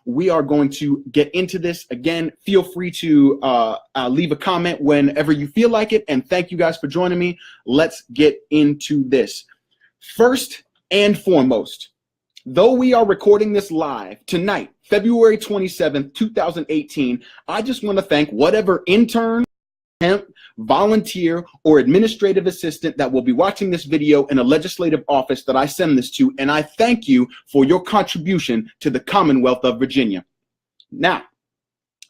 we are going to get into this. Again, feel free to leave a comment whenever you feel like it. And thank you guys for joining me. Let's get into this. First and foremost, though we are recording this live tonight, February 27th, 2018, I just want to thank whatever intern, temp, volunteer, or administrative assistant that will be watching this video in a legislative office that I send this to, and I thank you for your contribution to the Commonwealth of Virginia. Now,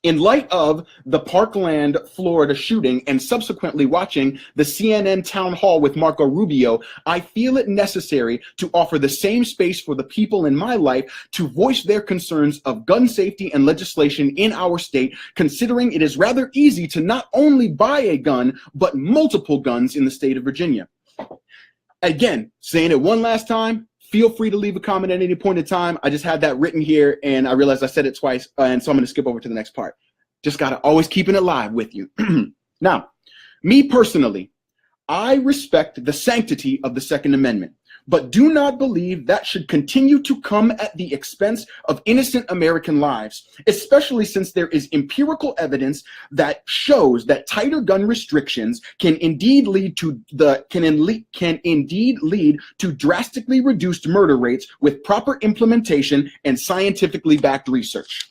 in light of the Parkland, Florida shooting and subsequently watching the CNN town hall with Marco Rubio, I feel it necessary to offer the same space for the people in my life to voice their concerns of gun safety and legislation in our state, considering it is rather easy to not only buy a gun, but multiple guns in the state of Virginia. Again, saying it one last time, feel free to leave a comment at any point in time. I just had that written here and I realized I said it twice, and so I'm going to skip over to the next part. Just got to always keeping it live with you. Now, me personally, I respect the sanctity of the Second Amendment, but do not believe that should continue to come at the expense of innocent American lives, especially since there is empirical evidence that shows that tighter gun restrictions can indeed lead to drastically reduced murder rates with proper implementation and scientifically backed research.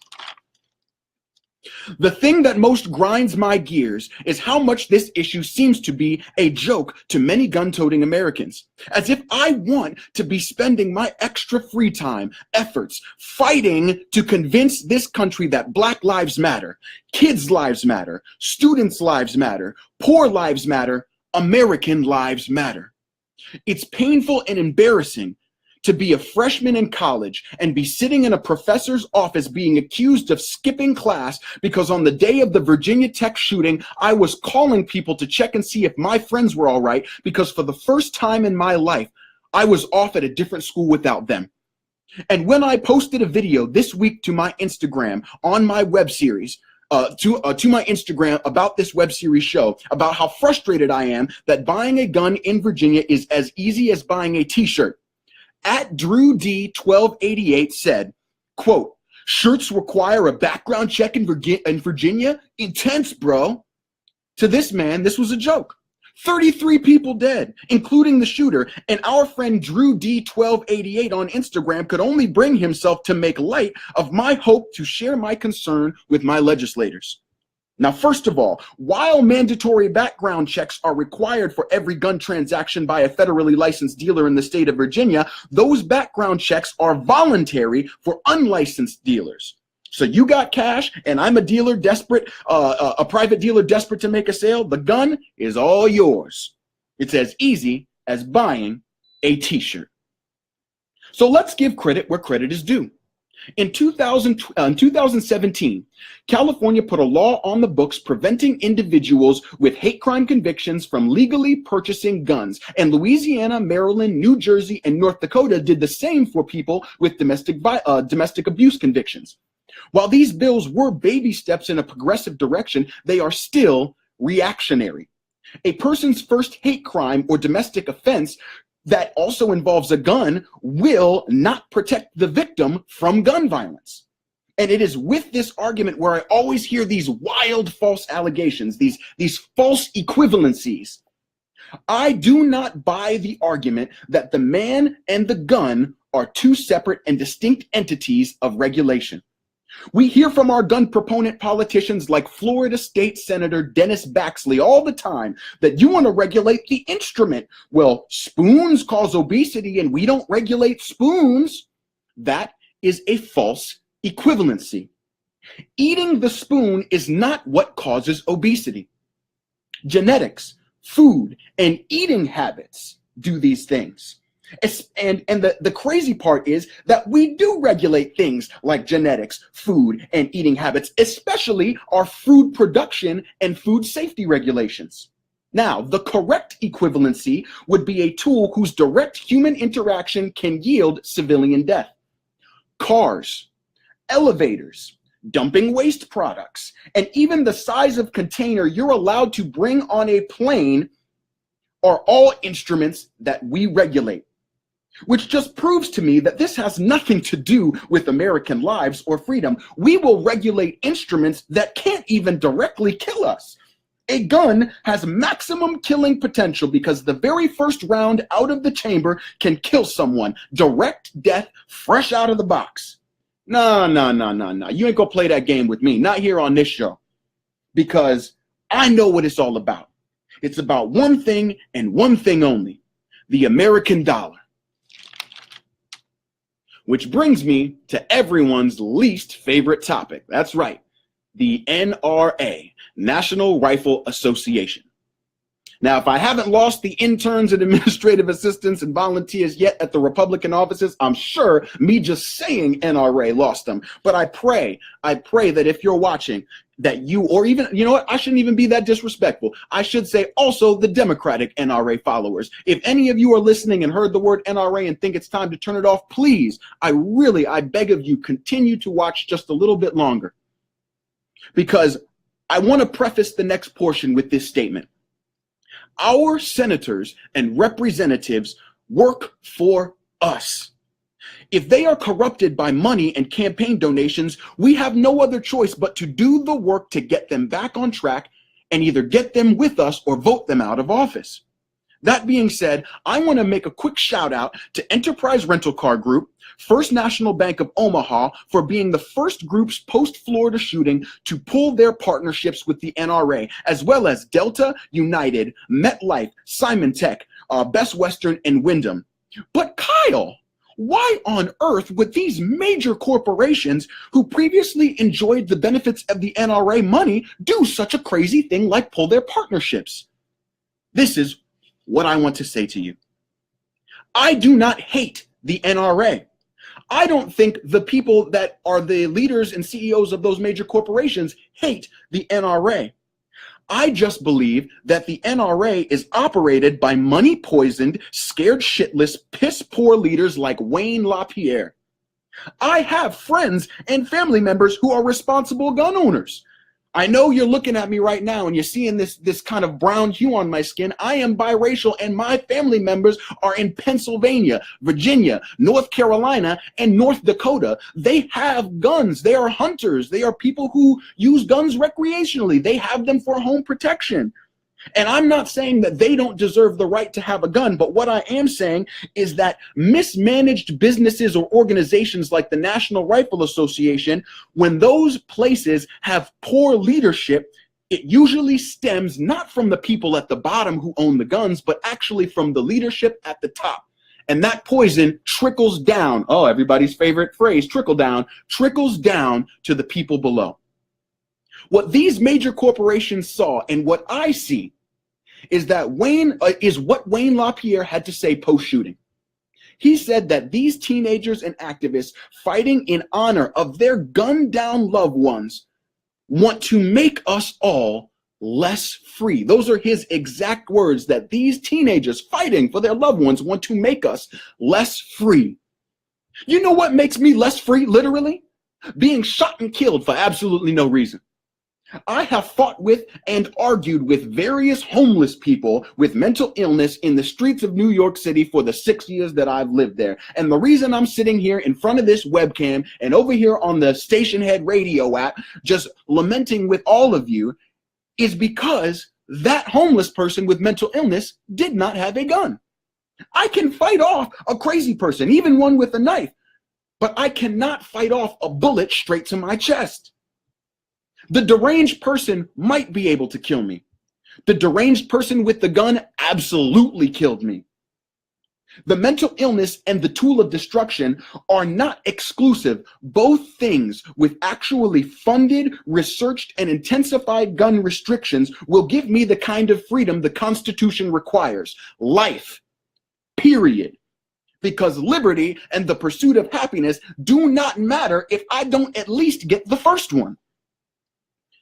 The thing that most grinds my gears is how much this issue seems to be a joke to many gun-toting Americans, as if I want to be spending my extra free time, efforts, fighting to convince this country that Black lives matter, kids' lives matter, students' lives matter, poor lives matter, American lives matter. It's painful and embarrassing to be a freshman in college and be sitting in a professor's office being accused of skipping class because on the day of the Virginia Tech shooting, I was calling people to check and see if my friends were all right, because for the first time in my life, I was off at a different school without them. And when I posted a video this week to my Instagram on my web series, to my Instagram about this web series show, about how frustrated I am that buying a gun in Virginia is as easy as buying a t-shirt, at Drew D 1288 said, quote, "Shirts require a background check in Virginia? Intense, bro." To this man, this was a joke. 33 people dead, including the shooter, and our friend Drew D 1288 on Instagram could only bring himself to make light of my hope to share my concern with my legislators. Now, first of all, while mandatory background checks are required for every gun transaction by a federally licensed dealer in the state of Virginia, those background checks are voluntary for unlicensed dealers. So you got cash and I'm a dealer desperate, a private dealer desperate to make a sale, the gun is all yours. It's as easy as buying a t-shirt. So let's give credit where credit is due. In 2017, California put a law on the books preventing individuals with hate crime convictions from legally purchasing guns, and Louisiana, Maryland, New Jersey, and North Dakota did the same for people with domestic abuse convictions. While these bills were baby steps in a progressive direction, they are still reactionary. A person's first hate crime or domestic offense that also involves a gun will not protect the victim from gun violence. And it is with this argument where I always hear these wild false allegations, these false equivalencies. I do not buy the argument that the man and the gun are two separate and distinct entities of regulation. We hear from our gun proponent politicians like Florida State Senator Dennis Baxley all the time that you want to regulate the instrument. Well, spoons cause obesity and we don't regulate spoons. That is a false equivalency. Eating the spoon is not what causes obesity. Genetics, food, and eating habits do these things. And the crazy part is that we do regulate things like genetics, food, and eating habits, especially our food production and food safety regulations. Now, the correct equivalency would be a tool whose direct human interaction can yield civilian death. Cars, elevators, dumping waste products, and even the size of container you're allowed to bring on a plane are all instruments that we regulate. which just proves to me that this has nothing to do with American lives or freedom. We will regulate instruments that can't even directly kill us. A gun has maximum killing potential because the very first round out of the chamber can kill someone. Direct death, fresh out of the box. No. You ain't gonna play that game with me. Not here on this show. Because I know what it's all about. It's about one thing and one thing only. The American dollar. Which brings me to everyone's least favorite topic. That's right. The NRA, National Rifle Association. Now, if I haven't lost the interns and administrative assistants and volunteers yet at the Republican offices, I'm sure me just saying NRA lost them. But I pray that if you're watching, that you, or even, you know what, I shouldn't even be that disrespectful. I should say also the Democratic NRA followers. If any of you are listening and heard the word NRA and think it's time to turn it off, please, I beg of you, continue to watch just a little bit longer. Because I want to preface the next portion with this statement. Our senators and representatives work for us. If they are corrupted by money and campaign donations, we have no other choice but to do the work to get them back on track and either get them with us or vote them out of office. That being said, I want to make a quick shout out to Enterprise Rental Car Group, First National Bank of Omaha for being the first groups post-Florida shooting to pull their partnerships with the NRA, as well as Delta, United, MetLife, Simon Tech, Best Western, and Wyndham. But Kyle, why on earth would these major corporations who previously enjoyed the benefits of the NRA money do such a crazy thing like pull their partnerships? This is what I want to say to you. I do not hate the NRA. I don't think the people that are the leaders and CEOs of those major corporations hate the NRA. I just believe that the NRA is operated by money-poisoned, scared shitless, piss-poor leaders like Wayne LaPierre. I have friends and family members who are responsible gun owners. I know you're looking at me right now and you're seeing this kind of brown hue on my skin. I am biracial and my family members are in Pennsylvania, Virginia, North Carolina, and North Dakota. They have guns. They are hunters. They are people who use guns recreationally. They have them for home protection. And I'm not saying that they don't deserve the right to have a gun, but what I am saying is that mismanaged businesses or organizations like the National Rifle Association, when those places have poor leadership, it usually stems not from the people at the bottom who own the guns, but actually from the leadership at the top. And that poison trickles down. Oh, everybody's favorite phrase, trickles down to the people below. What these major corporations saw and what I see is that what Wayne LaPierre had to say post-shooting. He said that these teenagers and activists fighting in honor of their gunned-down loved ones want to make us all less free. Those are his exact words, that these teenagers fighting for their loved ones want to make us less free. You know what makes me less free, literally? Being shot and killed for absolutely no reason. I have fought with and argued with various homeless people with mental illness in the streets of New York City for the 6 years that I've lived there. And the reason I'm sitting here in front of this webcam and over here on the Station Head radio app, just lamenting with all of you, is because that homeless person with mental illness did not have a gun. I can fight off a crazy person, even one with a knife, but I cannot fight off a bullet straight to my chest. The deranged person might be able to kill me. The deranged person with the gun absolutely killed me. The mental illness and the tool of destruction are not exclusive. Both things, with actually funded, researched, and intensified gun restrictions, will give me the kind of freedom the Constitution requires. Life. Period. Because liberty and the pursuit of happiness do not matter if I don't at least get the first one.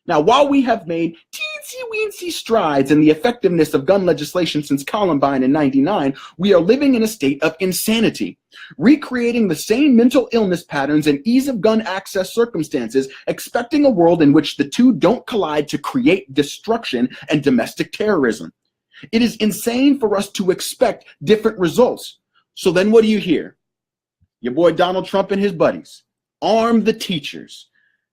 Now, while we have made teensy-weensy strides in the effectiveness of gun legislation since Columbine in '99, we are living in a state of insanity, recreating the same mental illness patterns and ease of gun access circumstances, expecting a world in which the two don't collide to create destruction and domestic terrorism. It is insane for us to expect different results. So then what do you hear? Your boy Donald Trump and his buddies. Arm the teachers.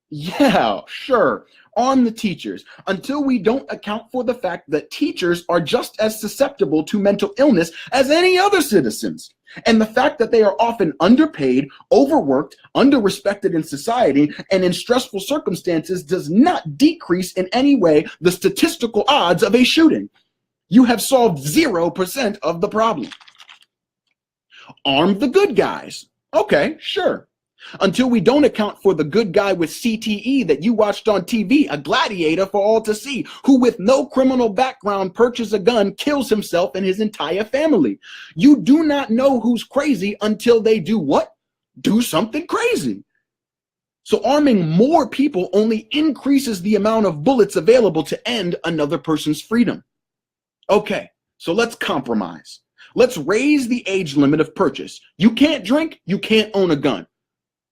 Yeah, sure. Arm the teachers until we don't account for the fact that teachers are just as susceptible to mental illness as any other citizens. And the fact that they are often underpaid, overworked, underrespected in society, and in stressful circumstances does not decrease in any way the statistical odds of a shooting. You have solved 0% of the problem. Arm the good guys. Okay, sure. Until we don't account for the good guy with CTE that you watched on TV, a gladiator for all to see, who with no criminal background purchases a gun, kills himself and his entire family. You do not know who's crazy until they do what? Do something crazy. So arming more people only increases the amount of bullets available to end another person's freedom. Okay, so let's compromise. Let's raise the age limit of purchase. You can't drink, you can't own a gun.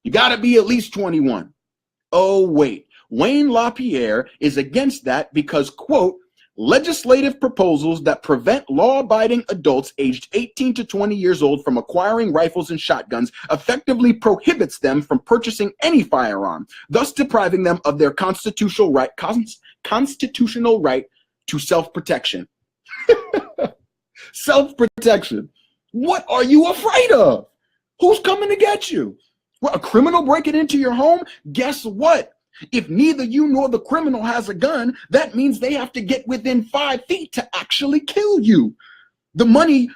You gotta be at least 21. Oh, wait. Wayne LaPierre is against that because, quote, legislative proposals that prevent law-abiding adults aged 18 to 20 years old from acquiring rifles and shotguns effectively prohibits them from purchasing any firearm, thus depriving them of their constitutional right to self-protection. Self-protection. What are you afraid of? Who's coming to get you? What, a criminal breaking into your home? Guess what? If neither you nor the criminal has a gun, that means they have to get within 5 feet to actually kill you. The money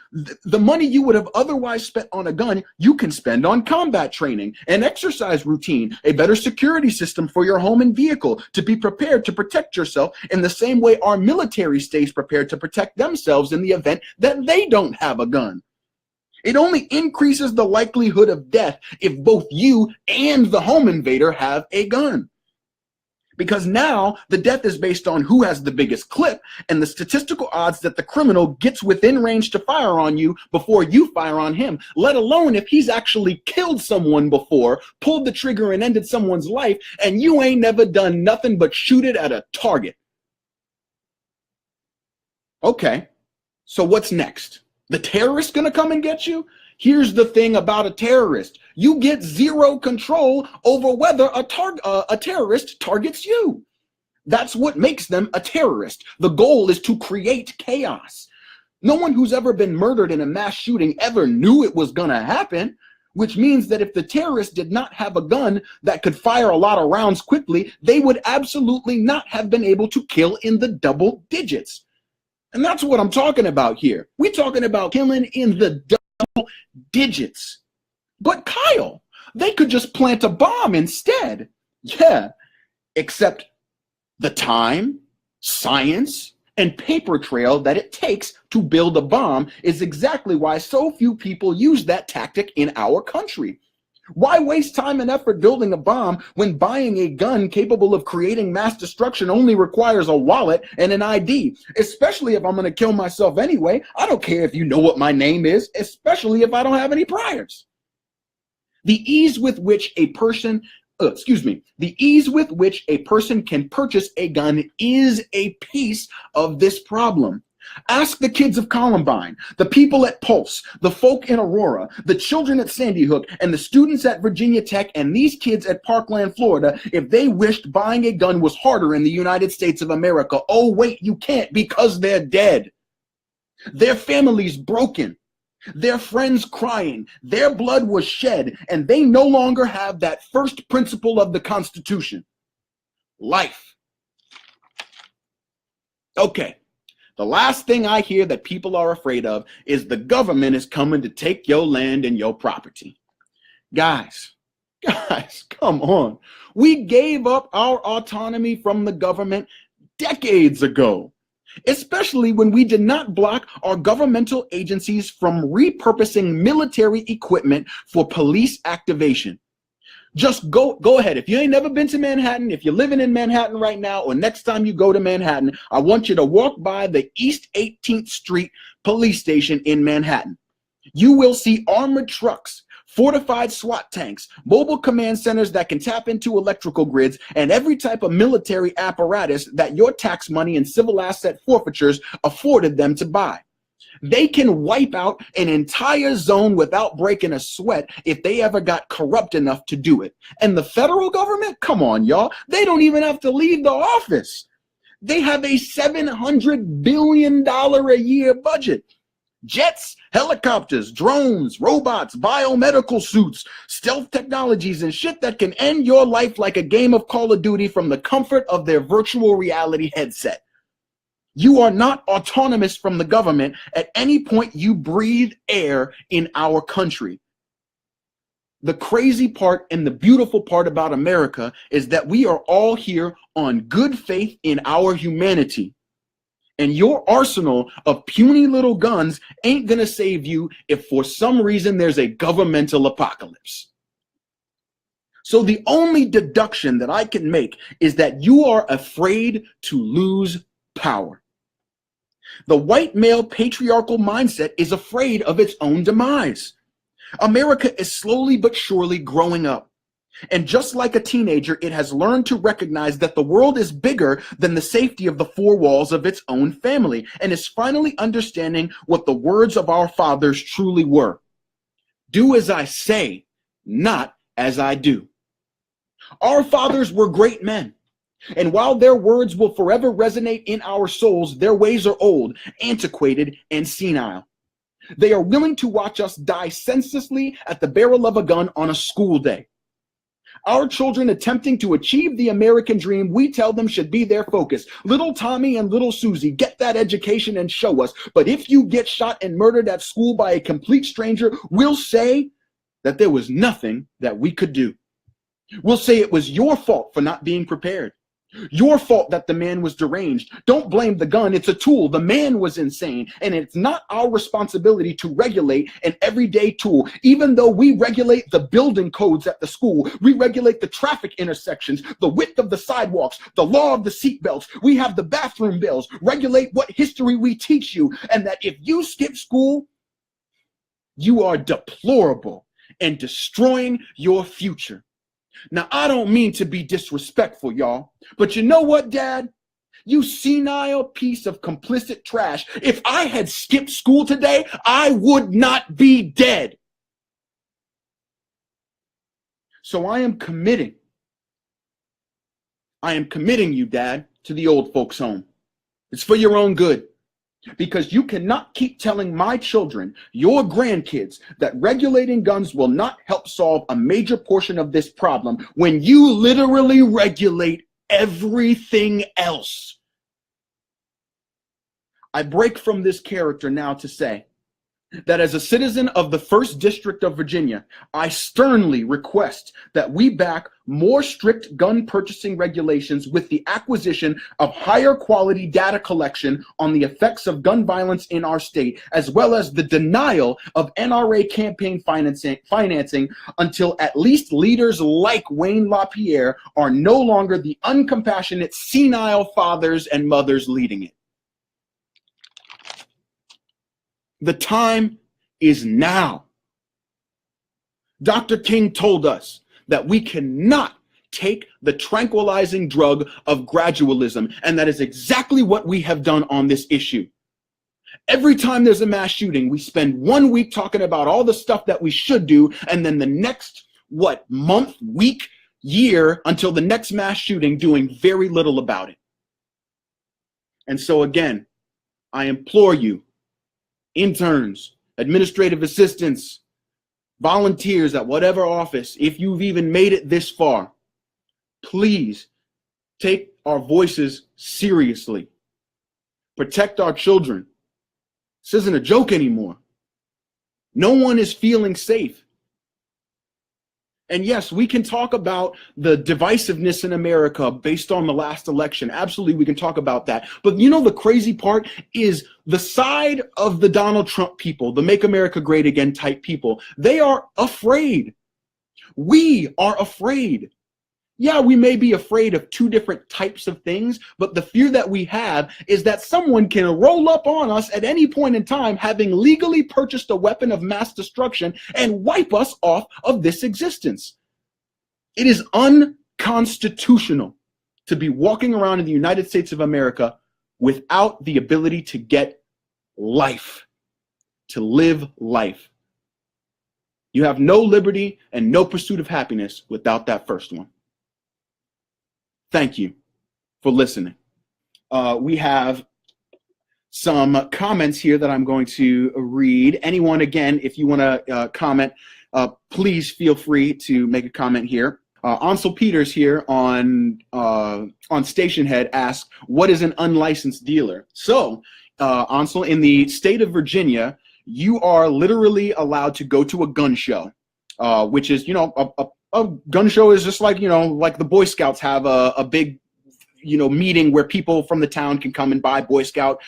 you would have otherwise spent on a gun, you can spend on combat training, an exercise routine, a better security system for your home and vehicle to be prepared to protect yourself in the same way our military stays prepared to protect themselves in the event that they don't have a gun. It only increases the likelihood of death if both you and the home invader have a gun. Because now the death is based on who has the biggest clip and the statistical odds that the criminal gets within range to fire on you before you fire on him, let alone if he's actually killed someone before, pulled the trigger and ended someone's life, and you ain't never done nothing but shoot it at a target. Okay, so what's next? The terrorist gonna come and get you? Here's the thing about a terrorist. You get zero control over whether a terrorist targets you. That's what makes them a terrorist. The goal is to create chaos. No one who's ever been murdered in a mass shooting ever knew it was gonna happen, which means that if the terrorist did not have a gun that could fire a lot of rounds quickly, they would absolutely not have been able to kill in the double digits. And that's what I'm talking about here. We're talking about killing in the double digits. But Kyle, they could just plant a bomb instead. Yeah, except the time, science, and paper trail that it takes to build a bomb is exactly why so few people use that tactic in our country. Why waste time and effort building a bomb when buying a gun capable of creating mass destruction only requires a wallet and an ID? Especially if I'm going to kill myself anyway. I don't care if you know what my name is, especially if I don't have any priors. The ease with which a person can purchase a gun is a piece of this problem. Ask the kids of Columbine, the people at Pulse, the folk in Aurora, the children at Sandy Hook, and the students at Virginia Tech, and these kids at Parkland, Florida, if they wished buying a gun was harder in the United States of America. Oh, wait, you can't, because they're dead. Their families broken. Their friends crying. Their blood was shed, and they no longer have that first principle of the Constitution: life. Okay. The last thing I hear that people are afraid of is the government is coming to take your land and your property. Guys, come on. We gave up our autonomy from the government decades ago, especially when we did not block our governmental agencies from repurposing military equipment for police activation. Just go ahead. If you ain't never been to Manhattan, if you're living in Manhattan right now, or next time you go to Manhattan, I want you to walk by the East 18th Street police station in Manhattan. You will see armored trucks, fortified SWAT tanks, mobile command centers that can tap into electrical grids, and every type of military apparatus that your tax money and civil asset forfeitures afforded them to buy. They can wipe out an entire zone without breaking a sweat if they ever got corrupt enough to do it. And the federal government, come on, y'all, they don't even have to leave the office. They have a $700 billion a year budget. Jets, helicopters, drones, robots, biomedical suits, stealth technologies, and shit that can end your life like a game of Call of Duty from the comfort of their virtual reality headset. You are not autonomous from the government at any point you breathe air in our country. The crazy part and the beautiful part about America is that we are all here on good faith in our humanity. And your arsenal of puny little guns ain't gonna save you if for some reason there's a governmental apocalypse. So the only deduction that I can make is that you are afraid to lose power. The white male patriarchal mindset is afraid of its own demise. America is slowly but surely growing up. And just like a teenager, it has learned to recognize that the world is bigger than the safety of the four walls of its own family, and is finally understanding what the words of our fathers truly were. Do as I say, not as I do. Our fathers were great men. And while their words will forever resonate in our souls, their ways are old, antiquated, and senile. They are willing to watch us die senselessly at the barrel of a gun on a school day. Our children attempting to achieve the American dream, we tell them should be their focus. Little Tommy and little Susie, get that education and show us. But if you get shot and murdered at school by a complete stranger, we'll say that there was nothing that we could do. We'll say it was your fault for not being prepared. Your fault that the man was deranged. Don't blame the gun. It's a tool. The man was insane. And it's not our responsibility to regulate an everyday tool. Even though we regulate the building codes at the school, we regulate the traffic intersections, the width of the sidewalks, the law of the seatbelts. We have the bathroom bills, regulate what history we teach you. And that if you skip school, you are deplorable and destroying your future. Now, I don't mean to be disrespectful, y'all, but you know what, Dad? You senile piece of complicit trash. If I had skipped school today, I would not be dead. So I am committing you, Dad, to the old folks' home. It's for your own good. Because you cannot keep telling my children, your grandkids, that regulating guns will not help solve a major portion of this problem when you literally regulate everything else. I break from this character now to say that as a citizen of the 1st District of Virginia, I sternly request that we back more strict gun purchasing regulations with the acquisition of higher quality data collection on the effects of gun violence in our state, as well as the denial of NRA campaign financing until at least leaders like Wayne LaPierre are no longer the uncompassionate, senile fathers and mothers leading it. The time is now. Dr. King told us that we cannot take the tranquilizing drug of gradualism, and that is exactly what we have done on this issue. Every time there's a mass shooting, we spend 1 week talking about all the stuff that we should do, and then the next, month, week, year, until the next mass shooting, doing very little about it. And so again, I implore you, interns, administrative assistants, volunteers at whatever office, if you've even made it this far, please take our voices seriously. Protect our children. This isn't a joke anymore. No one is feeling safe. And yes, we can talk about the divisiveness in America based on the last election. Absolutely, we can talk about that. But you know, the crazy part is the side of the Donald Trump people, the Make America Great Again type people, they are afraid. We are afraid. Yeah, we may be afraid of two different types of things, but the fear that we have is that someone can roll up on us at any point in time, having legally purchased a weapon of mass destruction and wipe us off of this existence. It is unconstitutional to be walking around in the United States of America without the ability to get life. to live life. You have no liberty and no pursuit of happiness without that first one. Thank you for listening. We have some comments here that I'm going to read. Anyone, again, if you want to comment, please feel free to make a comment here. Ansel Peters here on Station Head asks, what is an unlicensed dealer? So, Ansel, in the state of Virginia, you are literally allowed to go to a gun show, which is, a gun show is just like, like the Boy Scouts have a big, meeting where people from the town can come and buy Boy Scout,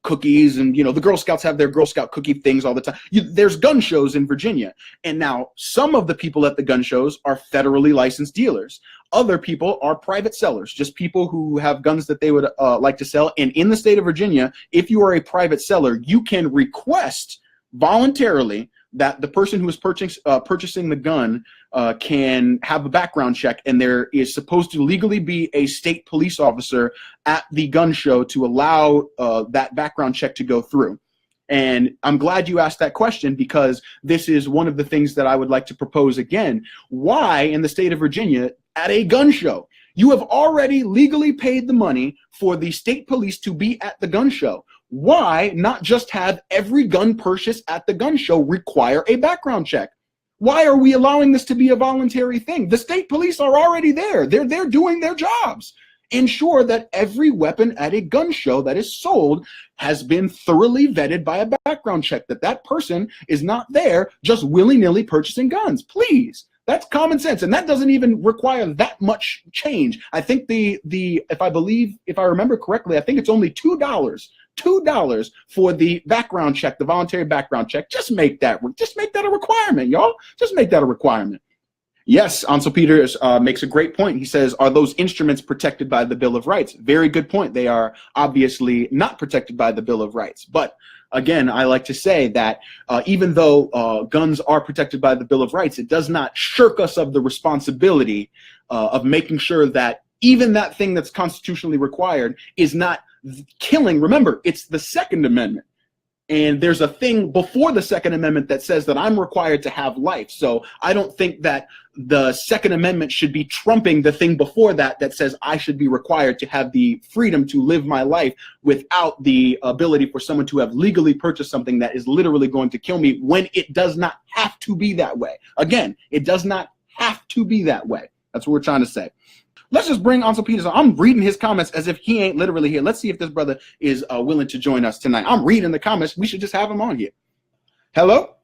cookies, and, the Girl Scouts have their Girl Scout cookie things all the time. There's gun shows in Virginia. And now some of the people at the gun shows are federally licensed dealers. Other people are private sellers, just people who have guns that they would like to sell. And in the state of Virginia, if you are a private seller, you can request voluntarily that the person who is purchasing the gun can have a background check, and there is supposed to legally be a state police officer at the gun show to allow that background check to go through. And I'm glad you asked that question, because this is one of the things that I would like to propose again. Why, in the state of Virginia, at a gun show, you have already legally paid the money for the state police to be at the gun show? Why not just have every gun purchase at the gun show require a background check? Why are we allowing this to be a voluntary thing? The state police are already there. They're there doing their jobs. Ensure that every weapon at a gun show that is sold has been thoroughly vetted by a background check, that person is not there just willy-nilly purchasing guns. Please. That's common sense, and that doesn't even require that much change. I think if I remember correctly, I think it's only $2 for the background check, the voluntary background check. Just make that a requirement, y'all. Just make that a requirement. Yes, Ansel Peters makes a great point. He says, are those instruments protected by the Bill of Rights? Very good point. They are obviously not protected by the Bill of Rights. But again, I like to say that even though guns are protected by the Bill of Rights, it does not shirk us of the responsibility of making sure that even that thing that's constitutionally required is not killing. Remember, it's the Second Amendment. And there's a thing before the Second Amendment that says that I'm required to have life. So I don't think that the Second Amendment should be trumping the thing before that says I should be required to have the freedom to live my life without the ability for someone to have legally purchased something that is literally going to kill me, when it does not have to be that way. Again, it does not have to be that way. That's what we're trying to say. Let's just bring Ansel Peters on. I'm reading his comments as if he ain't literally here. Let's see if this brother is willing to join us tonight. I'm reading the comments. We should just have him on here. Hello?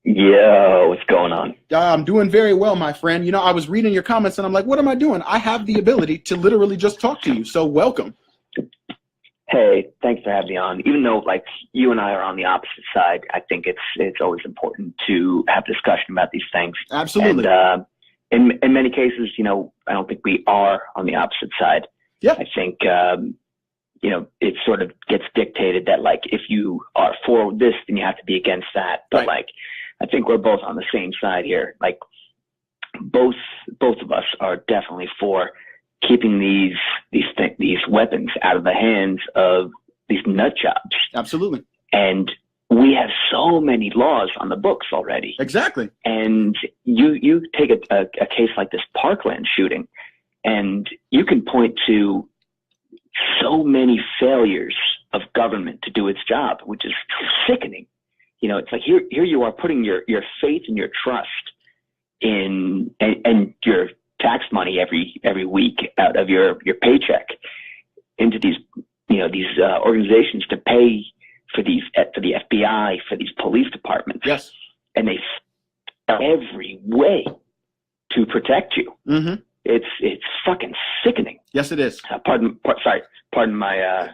Yo, what's going on? I'm doing very well, my friend. I was reading your comments and I'm like, what am I doing? I have the ability to literally just talk to you. So welcome. Hey, thanks for having me on. Even though you and I are on the opposite side, I think it's always important to have discussion about these things. Absolutely. And, in many cases, I don't think we are on the opposite side. Yeah. I think, it sort of gets dictated that if you are for this, then you have to be against that. But right. I think we're both on the same side here. Both of us are definitely for keeping these weapons out of the hands of these nut jobs. Absolutely. And we have so many laws on the books already. Exactly. And you take a case like this Parkland shooting, and you can point to so many failures of government to do its job, which is sickening. It's like here you are putting your faith and your trust in and your tax money every week out of your paycheck into these organizations to pay for the FBI, for these police departments. Yes. And they every way to protect you. Mm-hmm. It's fucking sickening. Yes, it is. Pardon my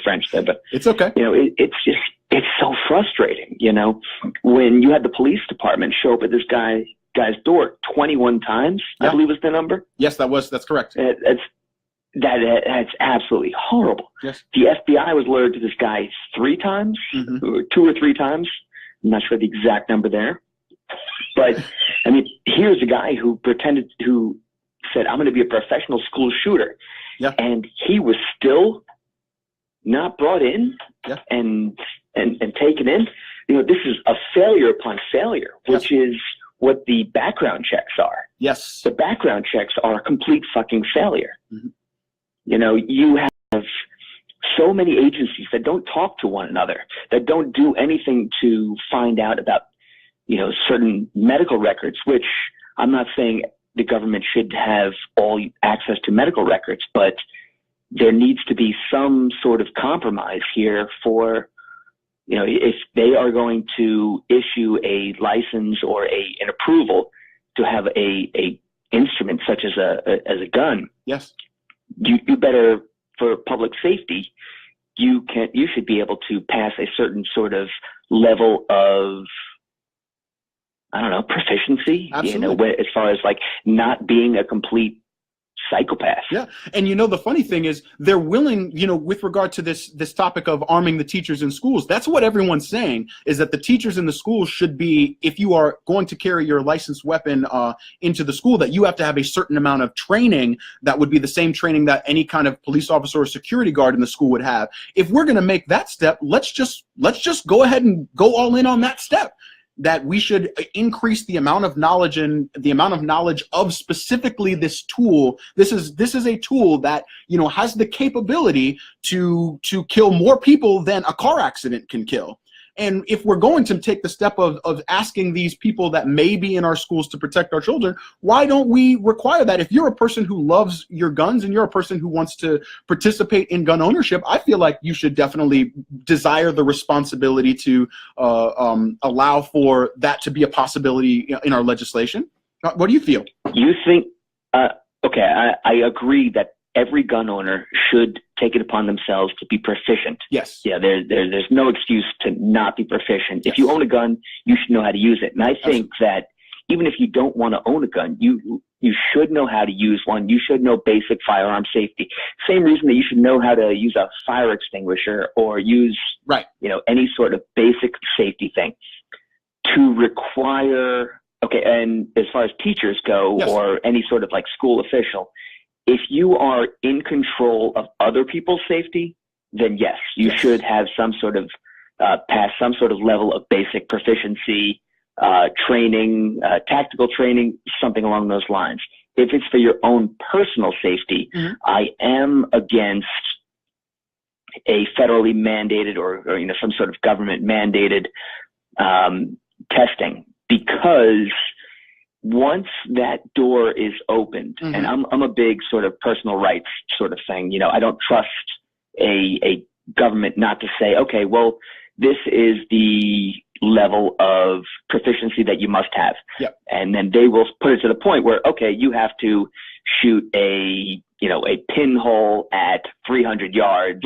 French there, but it's okay. It's so frustrating. When you had the police department show up at this guy's door 21 times, yeah. I believe was the number. Yes, that's correct. That's absolutely horrible. Yes. The FBI was alerted to this guy 3 times, mm-hmm. or 2 or 3 times. I'm not sure the exact number there. But, here's a guy who said, I'm going to be a professional school shooter. Yeah. And he was still not brought in. Yeah. And and taken in, this is a failure upon failure, which is what the background checks are. Yes. The background checks are a complete fucking failure. Mm-hmm. You have so many agencies that don't talk to one another, that don't do anything to find out about, certain medical records, which I'm not saying the government should have all access to medical records, but there needs to be some sort of compromise here for, if they are going to issue a license or an approval to have a instrument such as a gun. Yes. You better, for public safety, you should be able to pass a certain sort of level of, I don't know, proficiency, Absolutely. As far as like not being a complete psychopath. Yeah. And the funny thing is they're willing, with regard to this topic of arming the teachers in schools, that's what everyone's saying, is that the teachers in the schools should be, if you are going to carry your licensed weapon into the school, that you have to have a certain amount of training that would be the same training that any kind of police officer or security guard in the school would have. If we're going to make that step, let's just go ahead and go all in on that step. That we should increase the amount of knowledge and the amount of knowledge of specifically this tool. This is a tool that has the capability to kill more people than a car accident can kill. And if we're going to take the step of asking these people that may be in our schools to protect our children, why don't we require that? If you're a person who loves your guns and you're a person who wants to participate in gun ownership, I feel like you should definitely desire the responsibility to allow for that to be a possibility in our legislation. What do you feel? You think, okay, I agree that every gun owner should take it upon themselves to be proficient. Yes. Yeah, there's no excuse to not be proficient. Yes. If you own a gun, you should know how to use it. And I think that even if you don't want to own a gun, you should know how to use one. You should know basic firearm safety. Same reason that you should know how to use a fire extinguisher or use any sort of basic safety thing. To require, okay, and as far as teachers go, or any sort of like school official, if you are in control of other people's safety, then yes, you should have some sort of pass some sort of level of basic proficiency, training, tactical training, something along those lines. If it's for your own personal safety, I am against a federally mandated or some sort of government mandated testing, because once that door is opened, and I'm a big sort of personal rights sort of thing, I don't trust a government not to say, okay, well, this is the level of proficiency that you must have. Yep. And then they will put it to the point where, okay, you have to shoot a pinhole at 300 yards,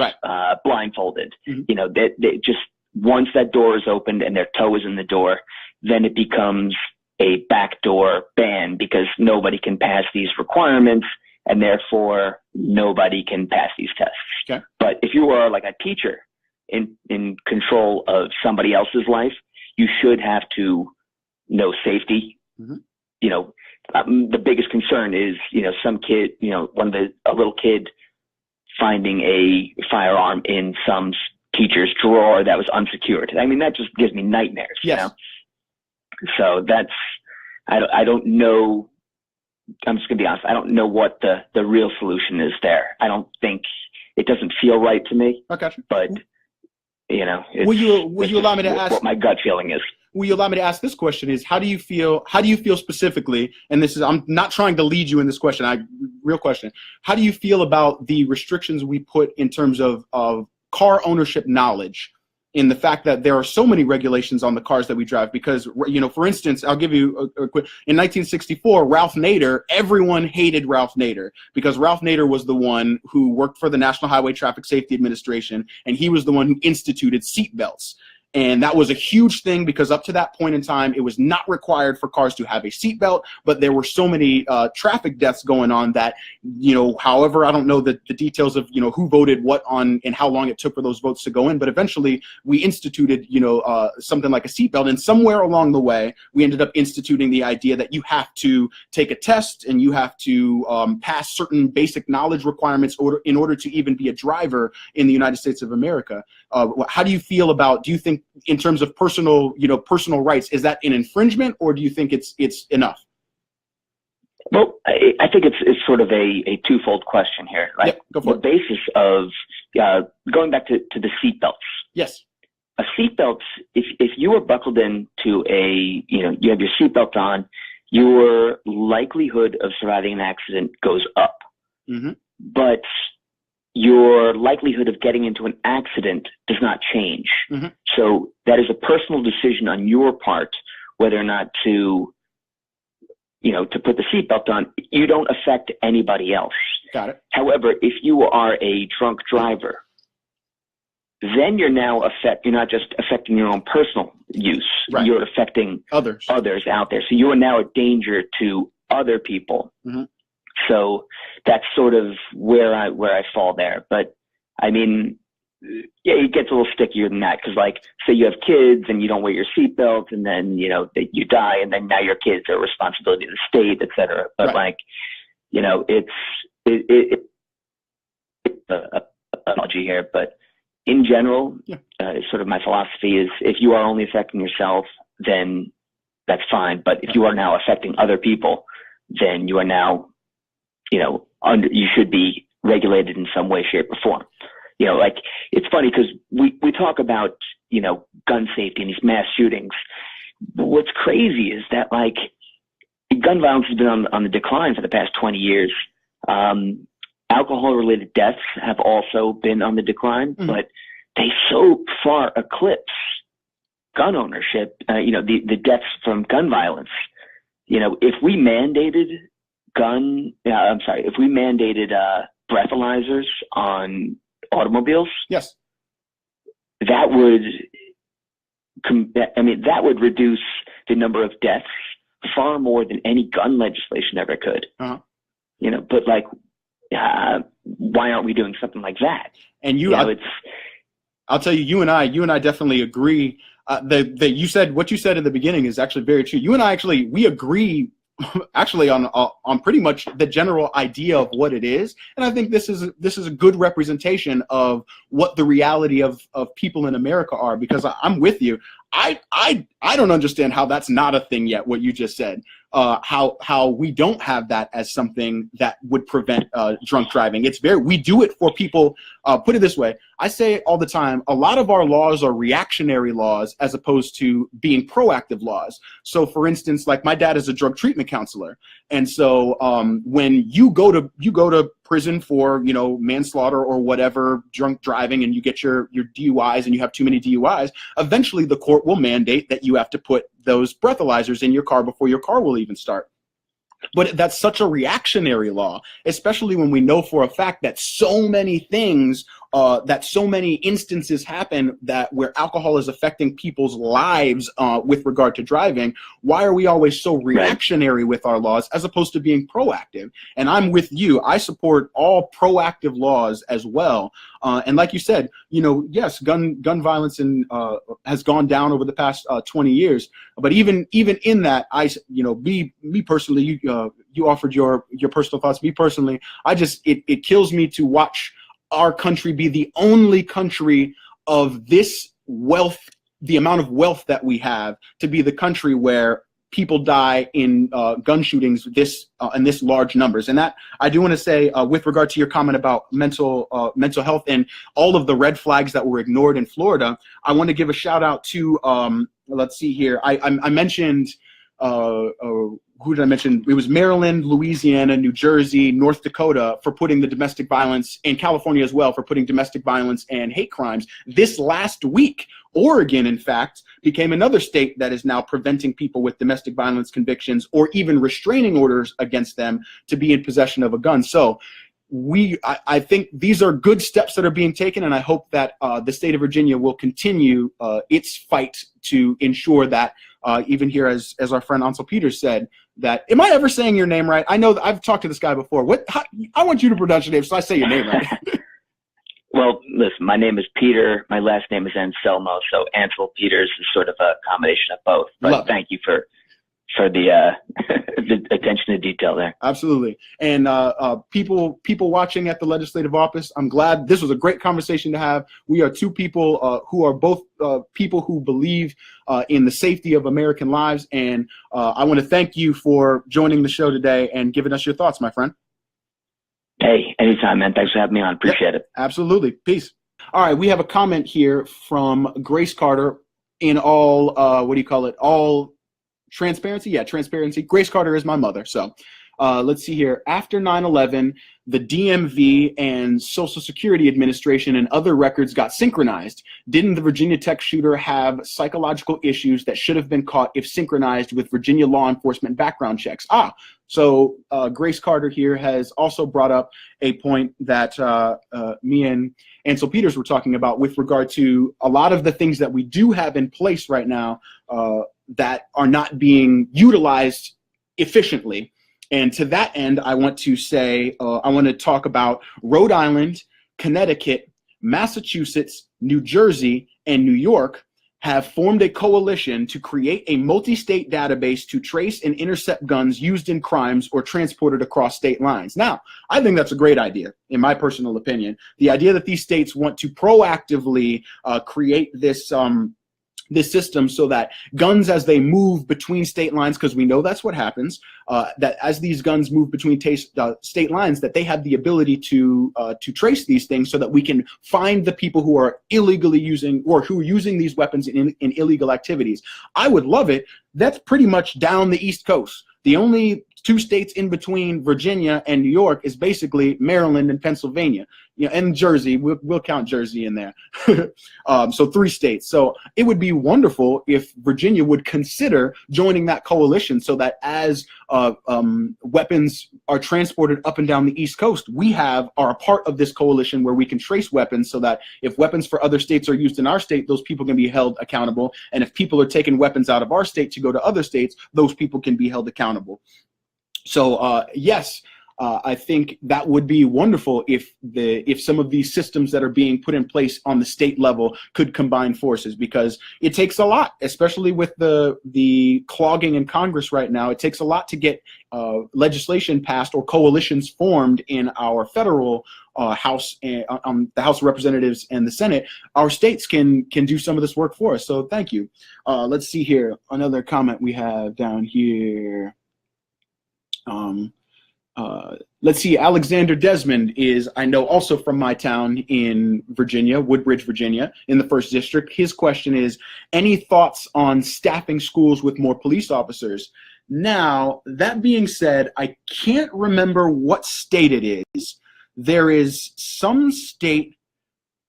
blindfolded. They just, once that door is opened and their toe is in the door, then it becomes a backdoor ban, because nobody can pass these requirements and therefore nobody can pass these tests. Okay. But if you are like a teacher in control of somebody else's life, you should have to know safety. The biggest concern is, some kid, a little kid finding a firearm in some teacher's drawer that was unsecured. I mean, that just gives me nightmares. Yes. So that's, I don't know. I'm just gonna be honest. I don't know what the real solution is there. I don't think, it doesn't feel right to me. Okay. But will you allow me to ask what my gut feeling is? Will you allow me to ask this question? Is how do you feel specifically? And this is, I'm not trying to lead you in this question. Real question. How do you feel about the restrictions we put in terms of car ownership knowledge, in the fact that there are so many regulations on the cars that we drive? Because, for instance, I'll give you a quick, in 1964, Ralph Nader, everyone hated Ralph Nader because Ralph Nader was the one who worked for the National Highway Traffic Safety Administration, and he was the one who instituted seatbelts. And that was a huge thing because up to that point in time, it was not required for cars to have a seatbelt, but there were so many traffic deaths going on that, however, I don't know the details of, who voted what on and how long it took for those votes to go in, but eventually we instituted, something like a seatbelt, and somewhere along the way, we ended up instituting the idea that you have to take a test and you have to pass certain basic knowledge requirements in order to even be a driver in the United States of America. How do you feel about, do you think in terms of personal rights, is that an infringement, or do you think it's enough? Well, I think it's sort of a twofold question here, right? Yep, go for it. The basis of going back to the seatbelts. Yes. A seatbelt, if you are buckled into you have your seatbelt on, your likelihood of surviving an accident goes up. Mm-hmm. But your likelihood of getting into an accident does not change. Mm-hmm. So that is a personal decision on your part whether or not to put the seatbelt on. You don't affect anybody else. Got it. However, if you are a drunk driver, then you're not just affecting your own personal use. Right. You're affecting others out there. So you are now a danger to other people. Mm-hmm. So that's sort of where I fall there. But I mean, yeah, it gets a little stickier than that, because like, say you have kids and you don't wear your seatbelt, and then you die, and then now your kids are a responsibility of the state, et cetera. But right. it's a analogy here, but in general, yeah. Sort of my philosophy is, if you are only affecting yourself, then that's fine. But if you are now affecting other people, then you are now, you should be regulated in some way, shape, or form. Like, it's funny because we talk about, gun safety and these mass shootings. But what's crazy is that, like, gun violence has been on the decline for the past 20 years. Alcohol-related deaths have also been on the decline, mm-hmm. but they so far eclipse gun ownership, the deaths from gun violence. If we mandated breathalyzers on automobiles, yes, that would reduce the number of deaths far more than any gun legislation ever could. Uh-huh. But like, why aren't we doing something like that? And I'll tell you, you and I definitely agree. That you said, what you said in the beginning is actually very true. You and I we agree actually on pretty much the general idea of what it is. And I think this is a good representation of what the reality of people in America are, because I'm with you. I don't understand how that's not a thing yet, what you just said. How we don't have that as something that would prevent drunk driving. We do it for people. Put it this way, I say all the time, a lot of our laws are reactionary laws as opposed to being proactive laws. So for instance, like, my dad is a drug treatment counselor. And so when you go to prison for, manslaughter or whatever, drunk driving, and you get your DUIs and you have too many DUIs, eventually the court will mandate that you have to put those breathalyzers in your car before your car will even start. But that's such a reactionary law, especially when we know for a fact that so many things, that so many instances happen where alcohol is affecting people's lives with regard to driving. Why are we always so reactionary with our laws as opposed to being proactive? And I'm with you. I support all proactive laws as well. And like you said, yes, gun violence has gone down over the past 20 years. But even in that, me personally, you offered your personal thoughts. Me personally, it kills me to watch our country be the only country of this wealth, the amount of wealth that we have, to be the country where people die in gun shootings in this large numbers. And that, I do want to say, with regard to your comment about mental health and all of the red flags that were ignored in Florida, I want to give a shout out to, let's see here, I mentioned, who did I mention? It was Maryland, Louisiana, New Jersey, North Dakota for putting the domestic violence, and California as well for putting domestic violence and hate crimes. This last week, Oregon, in fact, became another state that is now preventing people with domestic violence convictions or even restraining orders against them to be in possession of a gun. So I think these are good steps that are being taken, and I hope that the state of Virginia will continue its fight to ensure that, even here, as our friend Ansel Peters said, that, am I ever saying your name right? I know that I've talked to this guy before. I want you to pronounce your name so I say your name right. Well, listen, my name is Peter. My last name is Anselmo, so Ansel Peters is sort of a combination of both. But thank you for the the attention to detail there. Absolutely. And people watching at the legislative office, I'm glad this was a great conversation to have. We are two people who are both people who believe in the safety of American lives. And I want to thank you for joining the show today and giving us your thoughts, my friend. Hey, anytime, man. Thanks for having me on. Appreciate it. Absolutely. Peace. All right. We have a comment here from Grace Carter in all, what do you call it? All transparency? Yeah, transparency. Grace Carter is my mother. So let's see here. After 9/11, the DMV and Social Security Administration and other records got synchronized. Didn't the Virginia Tech shooter have psychological issues that should have been caught if synchronized with Virginia law enforcement background checks? So Grace Carter here has also brought up a point that me and Ansel Peters were talking about with regard to a lot of the things that we do have in place right now that are not being utilized efficiently. And to that end, I want to say, I want to talk about Rhode Island, Connecticut, Massachusetts, New Jersey, and New York have formed a coalition to create a multi-state database to trace and intercept guns used in crimes or transported across state lines. Now, I think that's a great idea, in my personal opinion. The idea that these states want to proactively create this system so that guns, as they move between state lines, because we know that's what happens, that as these guns move between state lines, that they have the ability to trace these things so that we can find the people who are illegally using or who are using these weapons in illegal activities. I would love it. That's pretty much down the East Coast. The only two states in between Virginia and New York is basically Maryland and Pennsylvania, and Jersey. We'll count Jersey in there. So 3 states. So it would be wonderful if Virginia would consider joining that coalition so that as weapons are transported up and down the East Coast, we are a part of this coalition where we can trace weapons so that if weapons for other states are used in our state, those people can be held accountable. And if people are taking weapons out of our state to go to other states, those people can be held accountable. So yes, I think that would be wonderful if some of these systems that are being put in place on the state level could combine forces, because it takes a lot, especially with the clogging in Congress right now. It takes a lot to get legislation passed or coalitions formed in our federal House, the House of Representatives and the Senate. Our states can do some of this work for us. So thank you. Let's see here. Another comment we have down here. Let's see, Alexander Desmond is, I know, also from my town in Virginia, Woodbridge, Virginia, in the 1st District. His question is, any thoughts on staffing schools with more police officers? Now, that being said, I can't remember what state it is. There is some state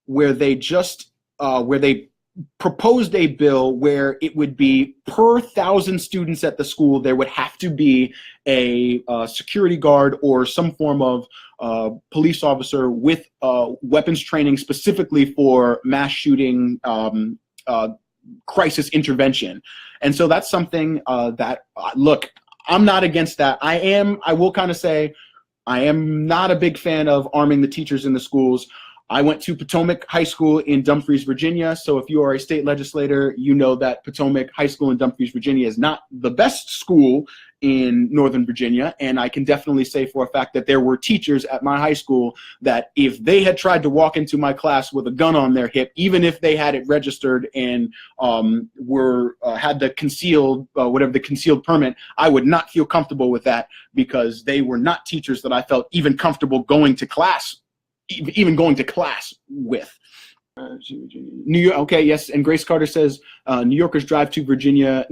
where they just, where they proposed a bill where it would be per 1,000 students at the school, there would have to be a security guard or some form of police officer with weapons training specifically for mass shooting crisis intervention. And so that's something that, look, I'm not against that. I will kind of say, I am not a big fan of arming the teachers in the schools. I went to Potomac High School in Dumfries, Virginia. So if you are a state legislator, you know that Potomac High School in Dumfries, Virginia is not the best school in Northern Virginia. And I can definitely say for a fact that there were teachers at my high school that if they had tried to walk into my class with a gun on their hip, even if they had it registered and had the concealed, whatever the concealed permit, I would not feel comfortable with that because they were not teachers that I felt even comfortable going to class with. New York, okay, yes, and Grace Carter says New Yorkers drive to Virginia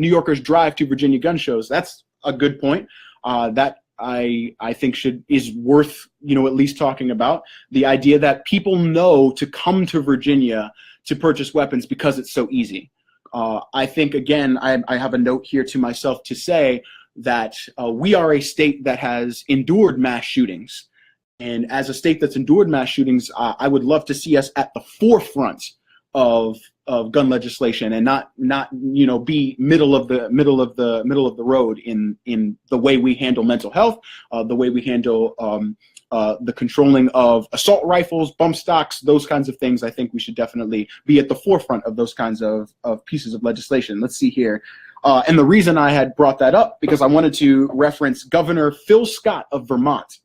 gun shows. That's a good point. That I think is worth at least talking about. The idea that people know to come to Virginia to purchase weapons because it's so easy. I think, again, I have a note here to myself to say that we are a state that has endured mass shootings. And as a state that's endured mass shootings, I would love to see us at the forefront of gun legislation, and not be middle of the road in the way we handle mental health, the way we handle the controlling of assault rifles, bump stocks, those kinds of things. I think we should definitely be at the forefront of those kinds of pieces of legislation. Let's see here. And the reason I had brought that up, because I wanted to reference Governor Phil Scott of Vermont.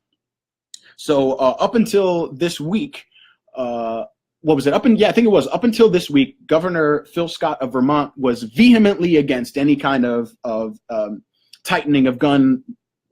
So up until this week, what was it? I think it was up until this week, Governor Phil Scott of Vermont was vehemently against any kind of tightening of gun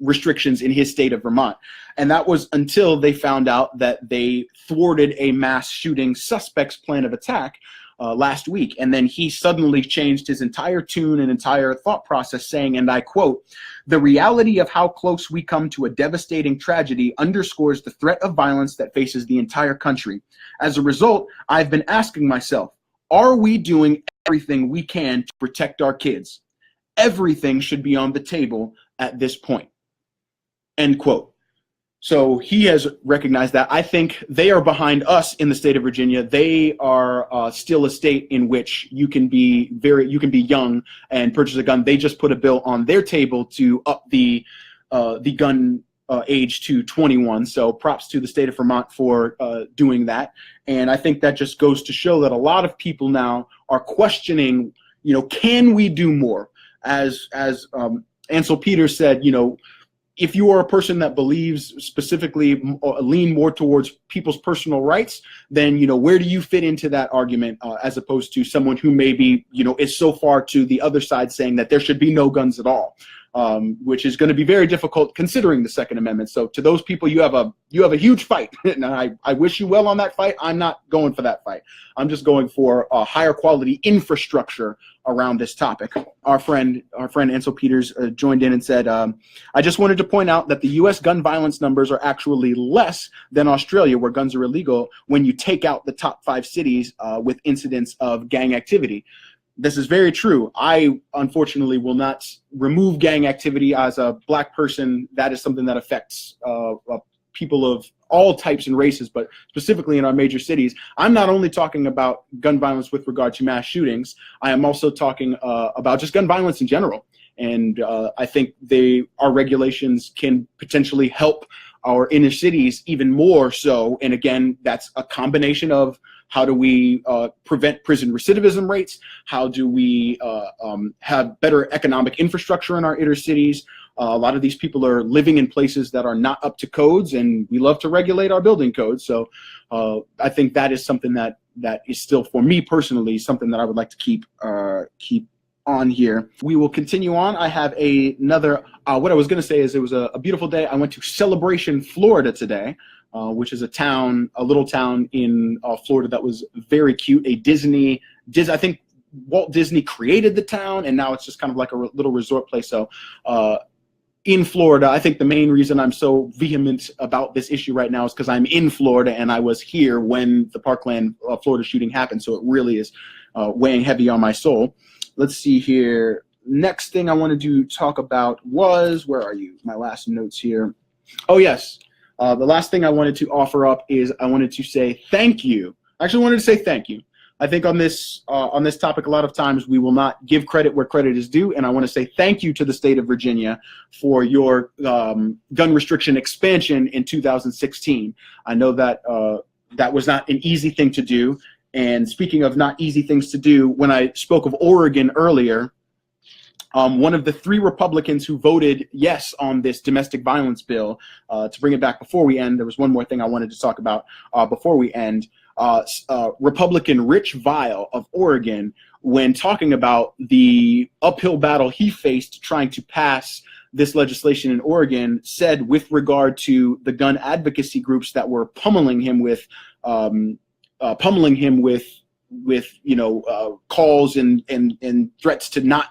restrictions in his state of Vermont. And that was until they found out that they thwarted a mass shooting suspect's plan of attack last week. And then he suddenly changed his entire tune and entire thought process, saying, and I quote, "The reality of how close we come to a devastating tragedy underscores the threat of violence that faces the entire country. As a result, I've been asking myself, are we doing everything we can to protect our kids? Everything should be on the table at this point." End quote. So he has recognized that. I think they are behind us in the state of Virginia. They are still a state in which you can be young and purchase a gun. They just put a bill on their table to up the gun age to 21. So props to the state of Vermont for doing that. And I think that just goes to show that a lot of people now are questioning, can we do more? As Ansel Peters said, if you are a person that believes specifically lean more towards people's personal rights, then, where do you fit into that argument as opposed to someone who maybe, is so far to the other side saying that there should be no guns at all, which is going to be very difficult considering the Second Amendment. So to those people, you have a huge fight. And I wish you well on that fight. I'm not going for that fight. I'm just going for a higher quality infrastructure around this topic. Our friend Ansel Peters joined in and said, I just wanted to point out that the U.S. gun violence numbers are actually less than Australia, where guns are illegal, when you take out the top 5 cities with incidents of gang activity. This is very true. I, unfortunately, will not remove gang activity as a Black person. That is something that affects people of all types and races, but specifically in our major cities. I'm not only talking about gun violence with regard to mass shootings. I am also talking about just gun violence in general. And I think our regulations can potentially help our inner cities even more so. And again, that's a combination of how do we prevent prison recidivism rates? How do we have better economic infrastructure in our inner cities? A lot of these people are living in places that are not up to codes, and we love to regulate our building codes. So I think that is something that is still, for me personally, something that I would like to keep on here. We will continue on. I have another, what I was going to say is it was a beautiful day. I went to Celebration, Florida today, which is a little town in Florida that was very cute. I think Walt Disney created the town, and now it's just kind of like a little resort place. So in Florida, I think the main reason I'm so vehement about this issue right now is because I'm in Florida and I was here when the Parkland, Florida shooting happened. So it really is weighing heavy on my soul. Let's see here. Next thing I wanted to talk about was, where are you? My last notes here. Oh, yes. The last thing I wanted to offer up is I wanted to say thank you. I actually wanted to say thank you. I think on this topic, a lot of times we will not give credit where credit is due, and I want to say thank you to the state of Virginia for your gun restriction expansion in 2016. I know that that was not an easy thing to do, and speaking of not easy things to do, when I spoke of Oregon earlier, one of the 3 Republicans who voted yes on this domestic violence bill, to bring it back before we end, there was one more thing I wanted to talk about before we end. Republican Rich Vial of Oregon, when talking about the uphill battle he faced trying to pass this legislation in Oregon, said with regard to the gun advocacy groups that were pummeling him with calls and threats to not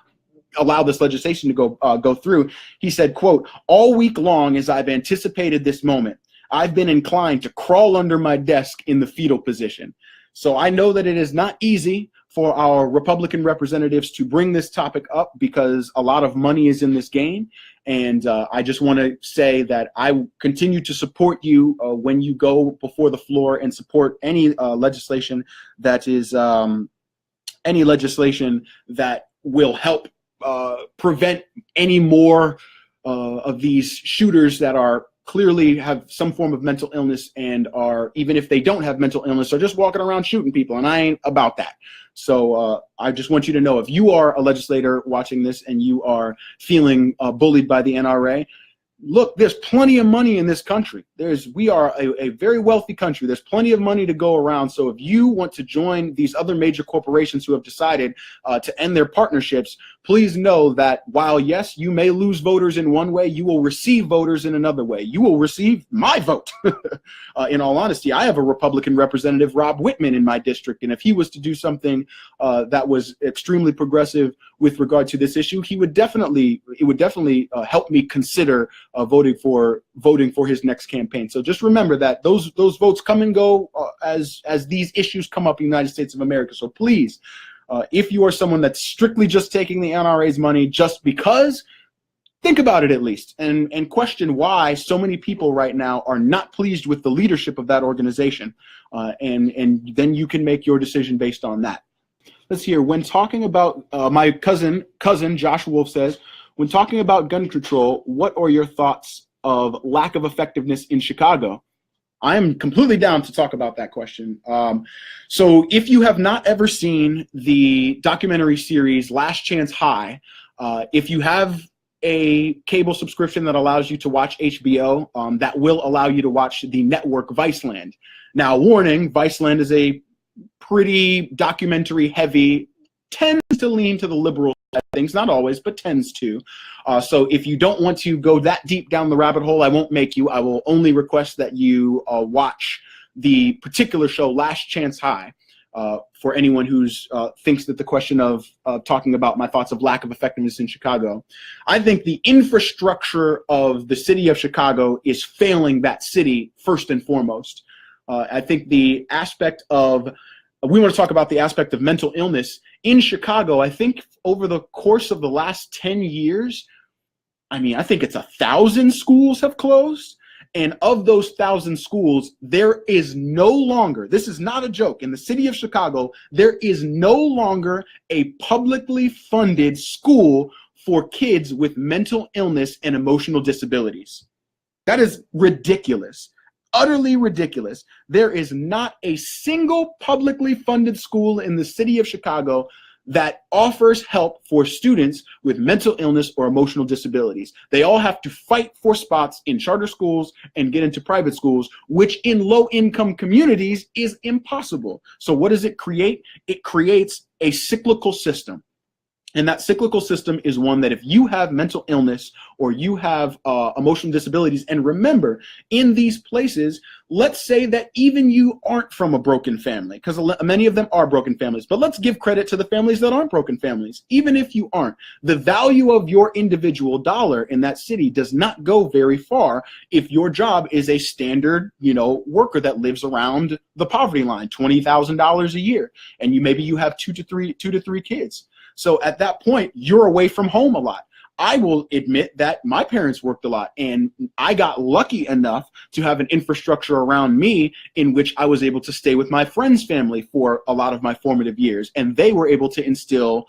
allow this legislation to go through. He said, quote, "All week long as I've anticipated this moment, I've been inclined to crawl under my desk in the fetal position. So I know that it is not easy for our Republican representatives to bring this topic up because a lot of money is in this game. And I just want to say that I continue to support you when you go before the floor and support any legislation that is any legislation that will help prevent any more of these shooters that are clearly have some form of mental illness and are, even if they don't have mental illness, are just walking around shooting people, and I ain't about that. So I just want you to know, if you are a legislator watching this and you are feeling bullied by the NRA, look, there's plenty of money in this country. We are a very wealthy country. There's plenty of money to go around. So if you want to join these other major corporations who have decided to end their partnerships, please know that while, yes, you may lose voters in one way, you will receive voters in another way. You will receive my vote. In all honesty, I have a Republican representative, Rob Whitman, in my district, and if he was to do something that was extremely progressive with regard to this issue, it would definitely help me consider voting for his next campaign. So just remember that those votes come and go as these issues come up in the United States of America. So please, if you are someone that's strictly just taking the NRA's money just because, think about it at least, and question why so many people right now are not pleased with the leadership of that organization, and then you can make your decision based on that. Let's hear. When talking about my cousin Josh Wolf says, when talking about gun control, what are your thoughts of lack of effectiveness in Chicago? I am completely down to talk about that question. So if you have not ever seen the documentary series Last Chance High, if you have a cable subscription that allows you to watch HBO, that will allow you to watch the network Viceland. Now, warning, Viceland is a pretty documentary heavy, tends to lean to the liberal side of things, not always, but tends to. So if you don't want to go that deep down the rabbit hole, I won't make you. I will only request that you watch the particular show Last Chance High, for anyone who's thinks that the question of talking about my thoughts of lack of effectiveness in Chicago. I think the infrastructure of the city of Chicago is failing that city first and foremost. I think the aspect of, we want to talk about the aspect of mental illness in Chicago. I think over the course of the last 10 years, I think it's 1,000 schools have closed. And of those 1,000 schools, there is no longer, this is not a joke, in the city of Chicago, there is no longer a publicly funded school for kids with mental illness and emotional disabilities. That is ridiculous. Utterly ridiculous. There is not a single publicly funded school in the city of Chicago that offers help for students with mental illness or emotional disabilities. They all have to fight for spots in charter schools and get into private schools, which in low-income communities is impossible. So what does it create? It creates a cyclical system. And that cyclical system is one that if you have mental illness or you have emotional disabilities, and remember, in these places, let's say that even you aren't from a broken family, because many of them are broken families, but let's give credit to the families that aren't broken families. Even if you aren't, the value of your individual dollar in that city does not go very far if your job is a standard, worker that lives around the poverty line, $20,000 a year, and maybe you have two to three kids. So at that point, you're away from home a lot. I will admit that my parents worked a lot, and I got lucky enough to have an infrastructure around me in which I was able to stay with my friend's family for a lot of my formative years, and they were able to instill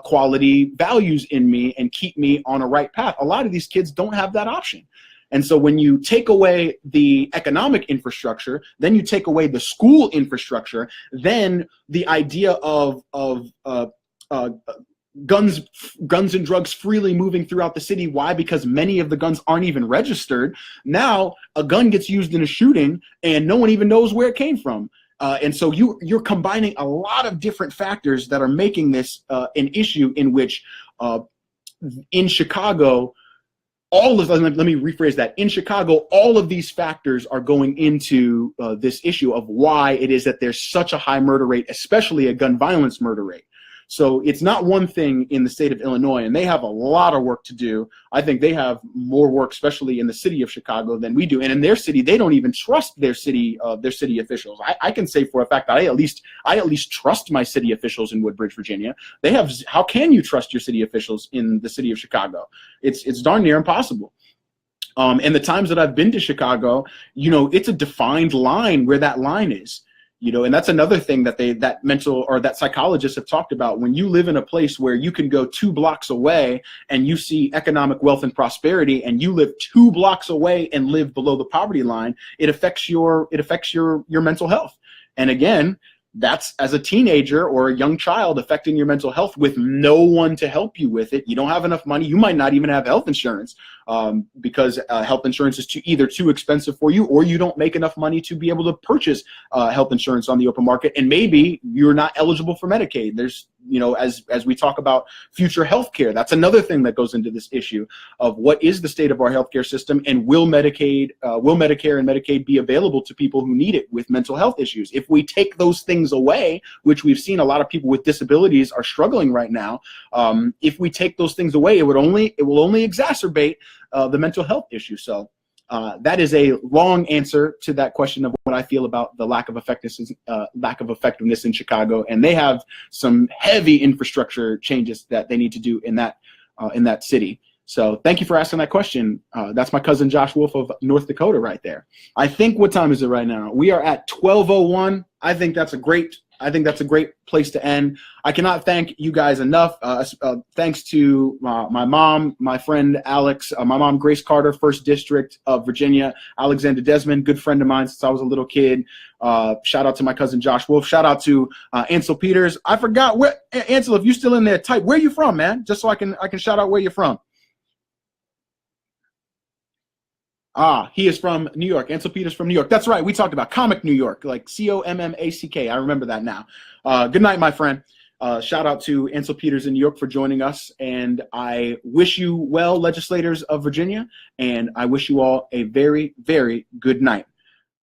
quality values in me and keep me on a right path. A lot of these kids don't have that option. And so when you take away the economic infrastructure, then you take away the school infrastructure, then the idea of guns and drugs freely moving throughout the city. Why? Because many of the guns aren't even registered. Now a gun gets used in a shooting and no one even knows where it came from. And so you're combining a lot of different factors that are making this an issue in which in Chicago, let me rephrase that. In Chicago, all of these factors are going into this issue of why it is that there's such a high murder rate, especially a gun violence murder rate. So it's not one thing in the state of Illinois, and they have a lot of work to do. I think they have more work, especially in the city of Chicago, than we do. And in their city, they don't even trust their city officials. I can say for a fact that I at least trust my city officials in Woodbridge, Virginia. They have. How can you trust your city officials in the city of Chicago? It's darn near impossible. And the times that I've been to Chicago, you know, it's a defined line where that line is. You know, and that's another thing that that psychologists have talked about. When you live in a place where you can go 2 blocks away and you see economic wealth and prosperity, and you live 2 blocks away and live below the poverty line, it affects your mental health. And again, that's as a teenager or a young child affecting your mental health with no one to help you with it. You don't have enough money. You might not even have health insurance because health insurance is either too expensive for you, or you don't make enough money to be able to purchase health insurance on the open market. And maybe you're not eligible for Medicaid. There's, you know, as we talk about future health care, that's another thing that goes into this issue of what is the state of our healthcare system, and will Medicare and Medicaid be available to people who need it with mental health issues? If we take those things away, which we've seen a lot of people with disabilities are struggling right now, if we take those things away, it will only exacerbate the mental health issue. So that is a long answer to that question of what I feel about the lack of effectiveness in Chicago, and they have some heavy infrastructure changes that they need to do in that city. So thank you for asking that question. That's my cousin Josh Wolf of North Dakota right there. I think, what time is it right now? We are at 12:01. I think that's a great place to end. I cannot thank you guys enough. Thanks to my mom, my friend Alex, my mom Grace Carter, 1st District of Virginia, Alexander Desmond, good friend of mine since I was a little kid. Shout out to my cousin Josh Wolf. Shout out to Ansel Peters. I forgot where, Ansel, if you're still in there, type where you from, man, just so I can shout out where you're from. He is from New York. Ansel Peters from New York. That's right. We talked about Comic New York, like COMMACK. I remember that now. Good night, my friend. Shout out to Ansel Peters in New York for joining us. And I wish you well, legislators of Virginia. And I wish you all a very, very good night.